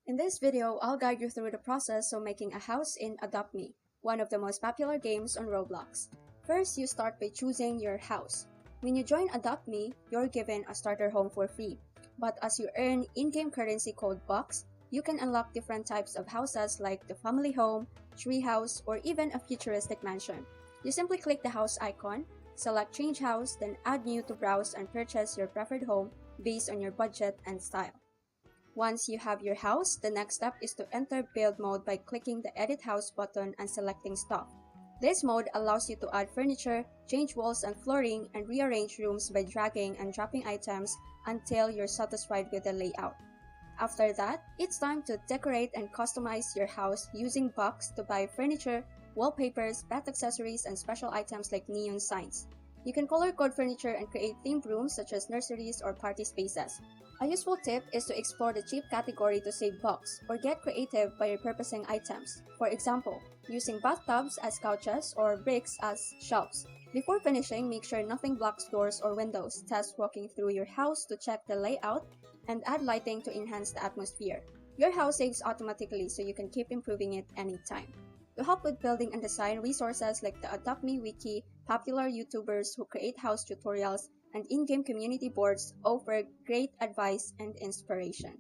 In this video, I'll guide you through the process of making a house in Adopt Me, one of the most popular games on Roblox. First, you start by choosing your house. When you join Adopt Me, you're given a starter home for free. But as you earn in-game currency called Bucks, you can unlock different types of houses like the family home, tree house, or even a futuristic mansion. You simply click the house icon, select Change House, then add New to browse and purchase your preferred home based on your budget and style. Once you have your house, the next step is to enter build mode by clicking the Edit House button and selecting Stuff. This mode allows you to add furniture, change walls and flooring, and rearrange rooms by dragging and dropping items until you're satisfied with the layout. After that, it's time to decorate and customize your house using bucks to buy furniture, wallpapers, pet accessories, and special items like neon signs. You can color code furniture and create themed rooms such as nurseries or party spaces. A useful tip is to explore the cheap category to save bucks or get creative by repurposing items. For example, using bathtubs as couches or bricks as shelves. Before finishing, make sure nothing blocks doors or windows. Test walking through your house to check the layout and add lighting to enhance the atmosphere. Your house saves automatically so you can keep improving it anytime. To help with building and design, resources like the Adopt Me Wiki, popular YouTubers who create house tutorials, and in-game community boards offer great advice and inspiration.